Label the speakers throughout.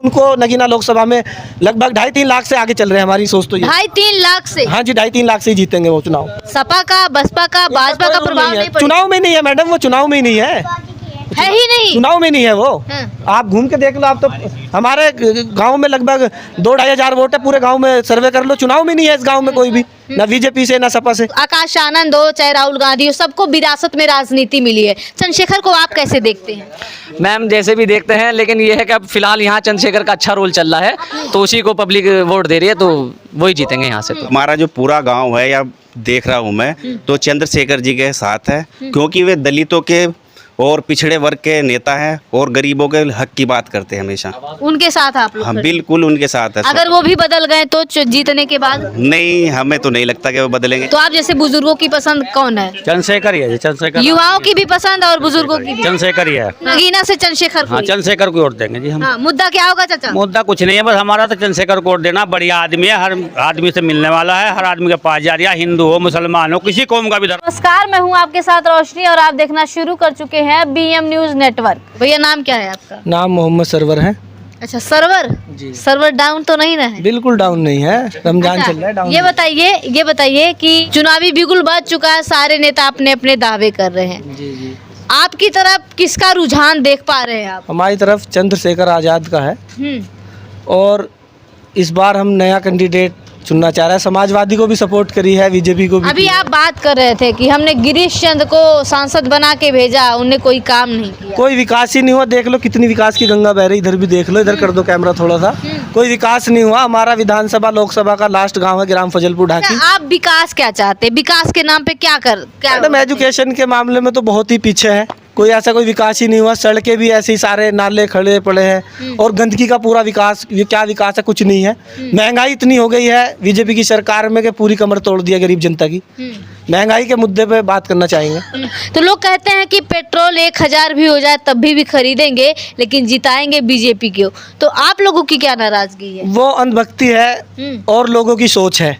Speaker 1: उनको नगीना लोकसभा में लगभग 2.5-3 लाख से आगे चल रहे हैं। हमारी सोच तो ये
Speaker 2: 2.5-3 लाख से।
Speaker 1: हाँ जी, 2.5-3 लाख से ही जीतेंगे वो चुनाव।
Speaker 2: सपा का, बसपा का, भाजपा का प्रभाव नहीं पड़ेगा?
Speaker 1: चुनाव में नहीं है मैडम, वो चुनाव में ही नहीं
Speaker 2: है ही नहीं,
Speaker 1: चुनाव में नहीं है वो।
Speaker 2: हाँ।
Speaker 1: आप घूम के देख लो, आप तो हमारे गांव में लगभग 2-2.5 हजार वोट है, पूरे गांव में सर्वे कर लो, चुनाव में नहीं है इस गांव में कोई भी, ना बीजेपी से ना सपा से।
Speaker 2: आकाश आनंद हो चाहे राहुल गांधी हो, सबको विरासत में राजनीति मिली है। चंद्रशेखर को आप कैसे देखते हैं?
Speaker 3: मैम जैसे भी देखते हैं, लेकिन ये है कि अब फिलहाल यहाँ चंद्रशेखर का अच्छा रोल चल रहा है, तो उसी को पब्लिक वोट दे रही है, तो वही जीतेंगे यहाँ से। तो
Speaker 4: हमारा जो पूरा गांव है या देख रहा हूँ मैं, तो चंद्रशेखर जी के साथ है, क्योंकि वे दलितों के और पिछड़े वर्ग के नेता हैं और गरीबों के हक की बात करते हैं हमेशा।
Speaker 2: उनके साथ आप लोग
Speaker 4: हम
Speaker 2: खड़े?
Speaker 4: बिल्कुल उनके साथ है।
Speaker 2: अगर वो भी बदल गए तो जीतने के बाद?
Speaker 4: नहीं, हमें तो नहीं लगता कि वो बदलेंगे।
Speaker 2: तो आप जैसे बुजुर्गों की पसंद कौन है?
Speaker 5: चंद्रशेखर ही है, चंद्रशेखर।
Speaker 2: युवाओं की भी पसंद और बुजुर्गों की भी?
Speaker 5: चंद्रशेखर ही है।
Speaker 2: नगीना से चंद्रशेखर
Speaker 5: हाँ,
Speaker 2: को?
Speaker 5: चंद्रशेखर को वोट देंगे जी हम।
Speaker 2: हाँ, मुद्दा क्या होगा चाचा?
Speaker 5: मुद्दा कुछ नहीं है, बस हमारा तो चंद्रशेखर को वोट देना। बढ़िया आदमी है, हर आदमी से मिलने वाला है, हर आदमी के पास जा रहा है, हिंदू हो, मुसलमान हो, किसी कौम का भी धर्म।
Speaker 2: नमस्कार, मैं हूँ आपके साथ रोशनी और आप देखना शुरू कर चुके हैं BM न्यूज नेटवर्क। भैया नाम क्या है आपका?
Speaker 1: नाम मोहम्मद सरवर है।
Speaker 2: अच्छा, सर्वर
Speaker 1: जी।
Speaker 2: सर्वर डाउन तो नहीं ना है?
Speaker 1: बिल्कुल डाउन नहीं है, रमजान
Speaker 2: अच्छा,
Speaker 1: चल रहा है, डाउन
Speaker 2: ये बताइए कि चुनावी बिगुल बज चुका है, सारे नेता अपने अपने दावे कर रहे हैं।
Speaker 1: जी जी।
Speaker 2: आपकी तरफ किसका रुझान देख पा रहे हैं आप?
Speaker 1: हमारी तरफ चंद्रशेखर आज़ाद का है,
Speaker 2: हम्म,
Speaker 1: और इस बार हम नया कैंडिडेट चुनना चाह रहे हैं। समाजवादी को भी सपोर्ट करी है, बीजेपी को भी।
Speaker 2: अभी आप बात कर रहे थे कि हमने गिरीश चंद को सांसद बना के भेजा, उनने कोई काम नहीं किया।
Speaker 1: कोई विकास ही नहीं हुआ। देख लो कितनी विकास की गंगा बह रही, इधर भी देख लो, इधर कर दो कैमरा थोड़ा सा। कोई विकास नहीं हुआ। हमारा विधानसभा लोकसभा का लास्ट गांव है ग्राम फजलपुर ढाकी।
Speaker 2: अच्छा, आप विकास क्या चाहते हैं? विकास के नाम पे क्या
Speaker 1: मैडम एजुकेशन के मामले में तो बहुत ही पीछे है, कोई ऐसा कोई विकास ही नहीं हुआ। सड़कें भी ऐसे ही, सारे नाले खड़े पड़े हैं, और गंदगी का पूरा विकास, ये क्या विकास है? कुछ नहीं है। महंगाई इतनी हो गई है बीजेपी की सरकार में कि पूरी कमर तोड़ दिया गरीब जनता की। महंगाई के मुद्दे पे बात करना चाहेंगे।
Speaker 2: तो लोग कहते हैं कि पेट्रोल 1000 भी हो जाए तब भी खरीदेंगे, लेकिन जिताएंगे बीजेपी को। तो आप लोगों की क्या नाराजगी है?
Speaker 1: वो अंधभक्ति है और लोगों की सोच है।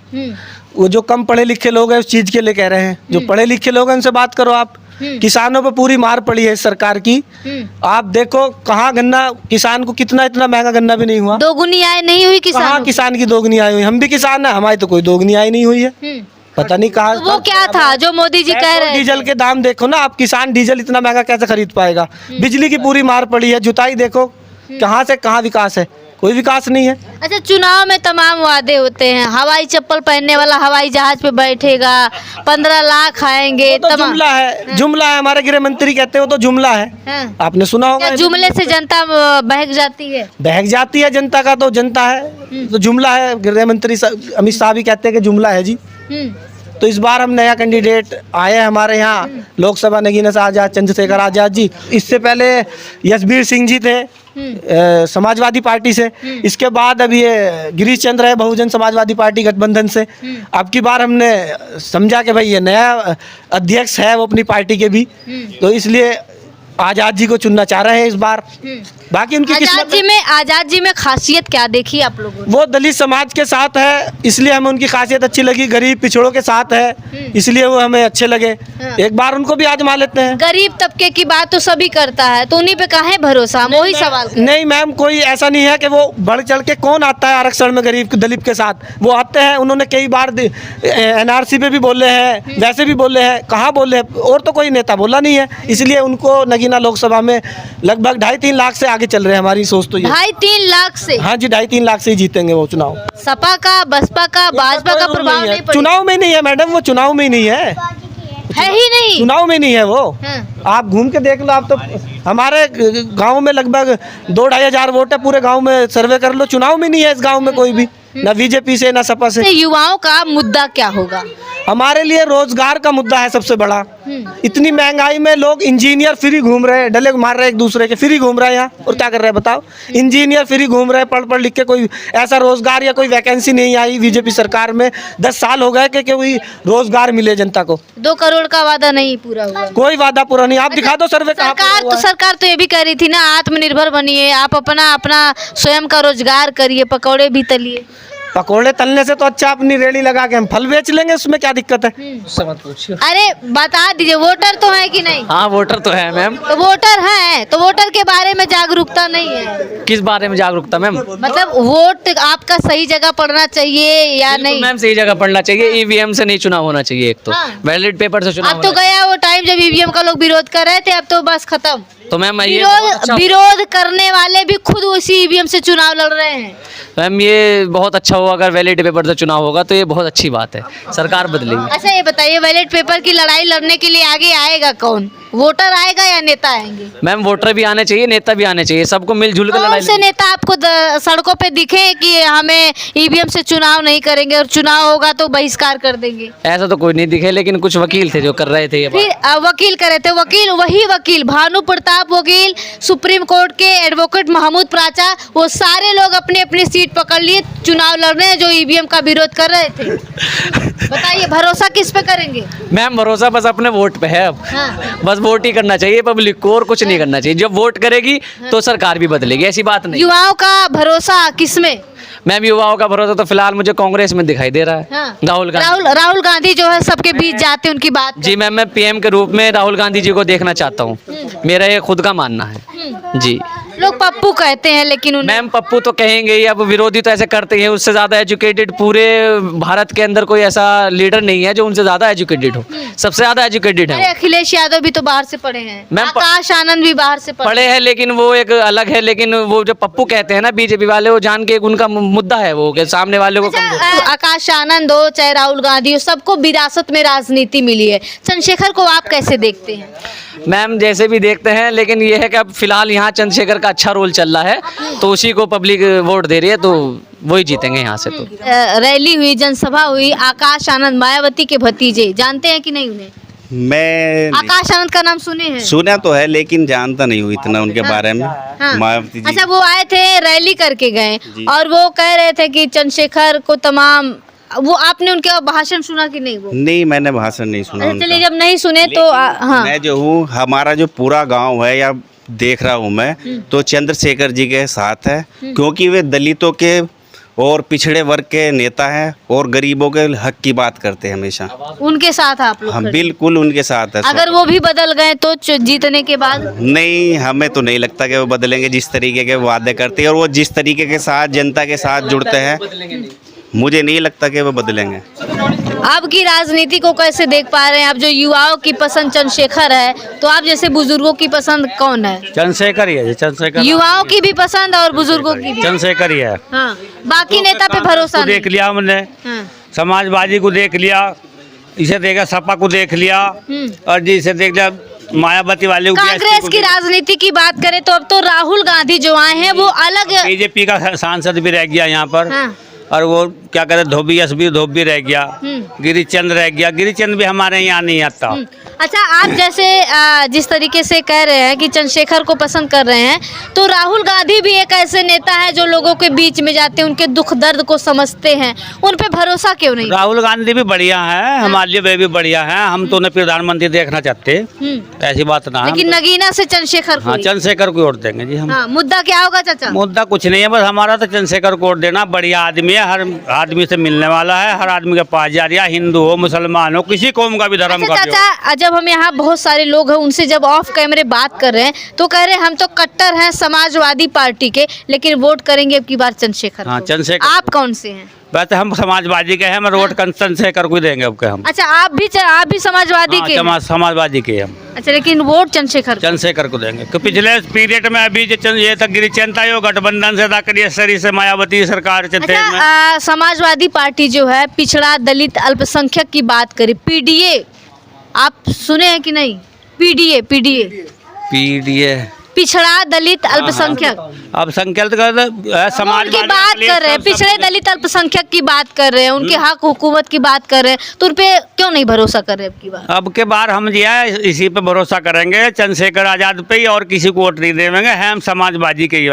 Speaker 1: वो जो कम पढ़े लिखे लोग हैं उस चीज के लिए कह रहे हैं, जो पढ़े लिखे लोग हैं उनसे बात करो आप। किसानों पे पूरी मार पड़ी है इस सरकार की। आप देखो कहाँ गन्ना, किसान को कितना, इतना महंगा गन्ना भी नहीं हुआ।
Speaker 2: दोगुनी आय नहीं हुई
Speaker 1: कहाँ
Speaker 2: किसान?
Speaker 1: किसान की दोगुनी आई हुई? हम भी किसान हैं, हमारी तो कोई दोगुनी आई नहीं हुई है। पता नहीं कहाँ।
Speaker 2: वो क्या था जो मोदी जी कह रहे थे?
Speaker 1: डीजल के दाम देखो ना आप, किसान डीजल इतना महंगा कैसे खरीद पाएगा? बिजली की पूरी मार पड़ी है, जुताई देखो, कहाँ से कहाँ विकास है? कोई विकास नहीं है।
Speaker 2: अच्छा, चुनाव में तमाम वादे होते हैं, हवाई चप्पल पहनने वाला हवाई जहाज पे बैठेगा, 15 लाख आएंगे,
Speaker 1: तो जुमला है, जुमला है। हमारे गृह मंत्री कहते हो तो जुमला है।
Speaker 2: हाँ।
Speaker 1: आपने सुना होगा।
Speaker 2: क्या जुमले से जनता बहक जाती है?
Speaker 1: बहक जाती है जनता का, तो जनता है तो जुमला है। गृह मंत्री अमित शाह भी कहते हैं कि जुमला है जी। तो इस बार हम नया कैंडिडेट आए हैं हमारे यहाँ लोकसभा नगीना से आज़ाद, चंद्रशेखर आज़ाद जी। इससे पहले यशबीर सिंह जी थे समाजवादी पार्टी से। इसके बाद अब ये गिरीश चंद्र है बहुजन समाजवादी पार्टी गठबंधन से। अब की बार हमने समझा कि भाई ये नया अध्यक्ष है वो अपनी पार्टी के भी, तो इसलिए आज़ाद जी को चुनना चाह रहे हैं इस बार। बाकी उनकी
Speaker 2: आज़ाद जी में खासियत क्या देखी आप लोगों ने?
Speaker 1: वो दलित समाज के साथ है, इसलिए हमें उनकी खासियत अच्छी लगी। गरीब पिछड़ों के साथ है, इसलिए वो हमें अच्छे लगे। एक बार उनको भी आजमा लेते हैं।
Speaker 2: गरीब तबके की बात तो सभी करता है, तो उन्हीं पे काहे भरोसा? हम वही सवाल कर।
Speaker 1: नहीं मैम, कोई ऐसा नहीं है कि वो बढ़ चढ़ के कौन आता है आरक्षण में गरीब दलित के साथ। वो आते हैं, उन्होंने कई बार NRC पे भी बोले हैं, वैसे भी बोले हैं। कहाँ बोले हैं? और तो कोई नेता बोला नहीं है। इसलिए उनको नगीना लोकसभा में लगभग 2.5-3 लाख से आगे चल रहे हैं। हमारी सोच तो ये
Speaker 2: 2.5-3 लाख से?
Speaker 1: हाँ जी, 2.5-3 लाख से ही जीतेंगे वो चुनाव।
Speaker 2: सपा का, बसपा का, भाजपा का प्रभाव नहीं पड़ेगा?
Speaker 1: चुनाव में नहीं है मैडम, वो चुनाव में ही नहीं है।
Speaker 2: है ही नहीं,
Speaker 1: चुनाव में नहीं है वो।
Speaker 2: हाँ।
Speaker 1: आप घूम के देख लो, आप तो हमारे गांव में लगभग 2-2.5 हजार वोट है, पूरे गांव में सर्वे कर लो, चुनाव में नहीं है इस गांव में कोई भी, ना बीजेपी से ना सपा से।
Speaker 2: युवाओं का मुद्दा क्या होगा?
Speaker 1: हमारे लिए रोजगार का मुद्दा है सबसे बड़ा। इतनी महंगाई में लोग इंजीनियर फ्री घूम रहे हैं, डले मार रहे हैं एक दूसरे के, फ्री घूम रहे हैं यहाँ, और क्या कर रहे हैं बताओ? इंजीनियर फ्री घूम रहे हैं, पढ़ लिख के कोई ऐसा रोजगार या कोई वैकेंसी नहीं आई बीजेपी सरकार में। 10 साल हो गए कि कोई रोजगार मिले जनता को।
Speaker 2: 2 करोड़ का वादा नहीं पूरा हुआ?
Speaker 1: कोई वादा पूरा नहीं। आप दिखा दो सर्वे कहाँ पूरा हुआ है?
Speaker 2: सरकार तो ये भी कह रही थी ना, आत्मनिर्भर बनिए, आप अपना स्वयं का रोजगार करिए, पकौड़े भी तलिए।
Speaker 1: पकोड़े तलने से तो अच्छा अपनी रेड़ी लगा के हम फल बेच लेंगे, उसमें क्या दिक्कत है।
Speaker 3: उससे मत पूछिए।
Speaker 2: अरे बता दीजिए, वोटर तो है कि नहीं?
Speaker 3: हाँ वोटर तो है मैम।
Speaker 2: तो वोटर है तो वोटर के बारे में जागरूकता नहीं है।
Speaker 3: किस बारे में जागरूकता मैम?
Speaker 2: मतलब वोट आपका सही जगह पड़ना चाहिए या नहीं?
Speaker 3: मैम सही जगह पड़ना चाहिए, ईवीएम से नहीं चुनाव होना चाहिए। एक तो
Speaker 2: हाँ।
Speaker 3: बैलेट पेपर से चुनाव
Speaker 2: अब तो
Speaker 3: होना
Speaker 2: गया वो टाइम जब ईवीएम का लोग विरोध कर रहे थे, अब तो बस खत्म।
Speaker 3: चाहिए। तो मैम ये बहुत अच्छा
Speaker 2: विरोध करने वाले भी खुद उसी ईवीएम से चुनाव लड़ रहे हैं।
Speaker 3: मैम ये बहुत अच्छा हुआ, अगर बैलेट पेपर से चुनाव होगा तो ये बहुत अच्छी बात है, सरकार बदलेगी।
Speaker 2: अच्छा ये बताइए, बैलेट पेपर की लड़ाई लड़ने के लिए आगे आएगा कौन? वोटर आएगा या नेता आएंगे?
Speaker 3: मैम वोटर भी आने चाहिए, नेता भी आने चाहिए, सबको मिलजुल कर
Speaker 2: कौन
Speaker 3: लड़ाई
Speaker 2: से नेता आपको सड़कों पे दिखे कि हमें ईवीएम से चुनाव नहीं करेंगे और चुनाव होगा तो बहिष्कार कर देंगे?
Speaker 3: ऐसा तो कोई नहीं दिखे, लेकिन कुछ वकील थे जो कर रहे थे ये बात।
Speaker 2: फिर वकील करे थे, वकील वही वकील भानु प्रताप वकील, सुप्रीम कोर्ट के एडवोकेट महमूद प्राचा, वो सारे लोग अपनी अपनी सीट पकड़ लिए, चुनाव लड़ रहे हैं जो ईवीएम का विरोध कर रहे थे। बताइए भरोसा किस पे करेंगे?
Speaker 3: मैम भरोसा बस अपने वोट पे है अब।
Speaker 2: हाँ।
Speaker 3: बस वोट ही करना चाहिए पब्लिक को, और कुछ नहीं करना चाहिए। जब वोट करेगी तो सरकार भी बदलेगी, ऐसी बात नहीं।
Speaker 2: युवाओं का भरोसा किसमें?
Speaker 3: मैम युवाओं का भरोसा तो फिलहाल मुझे कांग्रेस में दिखाई दे रहा है।
Speaker 2: हाँ।
Speaker 3: राहुल गांधी।
Speaker 2: राहुल गांधी जो है सबके बीच जाते हैं, उनकी बात
Speaker 3: जी मैम, मैं पीएम के रूप में राहुल गांधी जी को देखना चाहता हूँ, मेरा ये खुद का मानना है जी।
Speaker 2: लोग पप्पू कहते हैं लेकिन उन्हें
Speaker 3: मैम पप्पू तो कहेंगे ही, अब विरोधी तो ऐसे करते हैं। उससे ज़्यादा एजुकेटेड पूरे भारत के अंदर कोई ऐसा लीडर नहीं है जो उनसे ज़्यादा एजुकेटेड हो, सबसे ज़्यादा एजुकेटेड
Speaker 2: अरे
Speaker 3: है।
Speaker 2: अखिलेश यादव भी तो बाहर से पढ़े हैं,
Speaker 3: मैम,
Speaker 2: आकाश आनंद भी बाहर से पढ़े
Speaker 3: पढ़े हैं, लेकिन वो एक अलग है। लेकिन वो जो पप्पू कहते हैं ना बीजेपी वाले, वो जान के एक उनका मुद्दा है वो, कि सामने वाले को कमजोर।
Speaker 2: आकाश आनंद हो चाहे राहुल गांधी हो, सबको विरासत में राजनीति मिली है। चंद्रशेखर को आप कैसे देखते हैं?
Speaker 3: मैम जैसे भी देखते हैं, लेकिन ये है कि अब फिलहाल यहाँ चंद्रशेखर का अच्छा रोल चल रहा है, तो उसी को पब्लिक वोट दे रही है, तो वही जीतेंगे यहाँ से। तो
Speaker 2: रैली हुई, जनसभा हुई, आकाश आनंद मायावती के भतीजे, जानते हैं कि नहीं उन्हें?
Speaker 4: मैं
Speaker 2: आकाश आनंद का नाम सुने हैं?
Speaker 4: सुना तो है, लेकिन जानता नहीं हूँ इतना उनके बारे में।
Speaker 2: हाँ।
Speaker 4: मायावती जी।
Speaker 2: अच्छा वो आए थे, रैली करके गए
Speaker 4: जी।
Speaker 2: और वो कह रहे थे कि चंद्रशेखर को तमाम, वो आपने उनके भाषण सुना कि नहीं? वो
Speaker 4: नहीं, मैंने भाषण नहीं सुना
Speaker 2: अच्छा, चलिए
Speaker 4: उनका।
Speaker 2: जब नहीं सुने तो हाँ
Speaker 4: मैं जो हूँ, हमारा जो पूरा गांव है या देख रहा हूँ मैं, तो चंद्रशेखर जी के साथ है, क्योंकि वे दलितों के और पिछड़े वर्ग के नेता हैं और गरीबों के हक की बात करते हैं हमेशा।
Speaker 2: उनके साथ आप लोग
Speaker 4: हम
Speaker 2: खड़े।
Speaker 4: बिल्कुल उनके साथ है।
Speaker 2: अगर वो भी बदल गए तो जीतने के बाद?
Speaker 4: नहीं, हमें तो नहीं लगता कि वो बदलेंगे। जिस तरीके के वादे करते हैं और वो जिस तरीके के साथ जनता के साथ जुड़ते हैं, मुझे नहीं लगता कि वो बदलेंगे।
Speaker 2: अब की राजनीति को कैसे देख पा रहे हैं? अब जो युवाओं की पसंद चंद्रशेखर है, तो आप जैसे बुजुर्गों की पसंद कौन है?
Speaker 5: चंद्रशेखर ही है, चंद्रशेखर।
Speaker 2: युवाओं की भी पसंद और बुजुर्गों की भी?
Speaker 5: चंद्रशेखर ही है।
Speaker 2: हाँ, बाकी नेता पे भरोसा
Speaker 5: देख
Speaker 2: नहीं?
Speaker 5: लिया हमने,
Speaker 2: हाँ।
Speaker 5: समाजवादी को देख लिया, इसे देखा, सपा को देख लिया, और जिसे देख लिया मायावती वाले को।
Speaker 2: कांग्रेस की राजनीति की बात करें तो अब तो राहुल गांधी जो आए हैं वो अलग।
Speaker 5: बीजेपी का सांसद भी रह गया यहाँ पर।
Speaker 2: हाँ।
Speaker 5: और वो क्या कहते हैं, धोबी एसबी धोबी रह गया, गिरिचंद रह गया। गिरिचंद भी हमारे यहाँ नहीं आता।
Speaker 2: अच्छा आप जैसे जिस तरीके से कह रहे हैं कि चंद्रशेखर को पसंद कर रहे हैं, तो राहुल गांधी भी एक ऐसे नेता है जो लोगों के बीच में जाते हैं, उनके दुख दर्द को समझते हैं, उन पे भरोसा क्यों नहीं?
Speaker 5: राहुल गांधी भी बढ़िया है, हमारे लिए वे भी बढ़िया है। हम तो उन्हें प्रधानमंत्री देखना चाहते, ऐसी बात ना है।
Speaker 2: लेकिन नगीना से चंद्रशेखर को
Speaker 5: हाँ,
Speaker 2: ही।
Speaker 5: चंद्रशेखर को वोट देंगे जी हम।
Speaker 2: हाँ, मुद्दा क्या होगा चाचा?
Speaker 5: मुद्दा कुछ नहीं है, बस हमारा तो चंद्रशेखर को वोट देना। बढ़िया आदमी है, हर आदमी से मिलने वाला है, हर आदमी के पास जा रहा है, हिंदू हो मुसलमान हो, किसी कौम का भी धर्म
Speaker 2: अच्छा
Speaker 5: का भी हो।
Speaker 2: चाचा, जब हम यहाँ बहुत सारे लोग हैं उनसे जब ऑफ कैमरे बात कर रहे हैं तो कह रहे हैं हम तो कट्टर हैं समाजवादी पार्टी के, लेकिन वोट करेंगे अब की बार चंद्रशेखर
Speaker 5: हाँ,
Speaker 2: को।
Speaker 5: चंद्रशेखर।
Speaker 2: आप कौन से हैं?
Speaker 5: वैसे हम समाजवादी के हैं, हम वोट चंद्रशेखर को ही देंगे अब के हम।
Speaker 2: अच्छा आप भी समाजवादी के हैं?
Speaker 5: समाजवादी के हम।
Speaker 2: अच्छा, लेकिन वोट चंद्रशेखर
Speaker 5: को देंगे। तो पिछले पीरियड में अभी जो ये तक गिरिचंद था, ये गठबंधन से था, करियसरी से मायावती सरकार से थे।
Speaker 2: अच्छा, समाजवादी पार्टी जो है पिछड़ा दलित अल्पसंख्यक की बात करी, पीडीए आप सुने हैं कि नहीं? पीडीए पिछड़ा दलित अल्पसंख्यक।
Speaker 5: अब संख्या समाज
Speaker 2: की बात कर रहे हैं, पिछड़े दलित अल्पसंख्यक की बात कर रहे हैं, उनके हक हुकूमत की बात कर रहे हैं, तो उन पे क्यों नहीं भरोसा कर रहे अब की बार?
Speaker 5: अब के बार हम जो है इसी पे भरोसा करेंगे, चंद्रशेखर आजाद पे ही, और किसी को वोट नहीं देंगे। हम समाजवादी के ही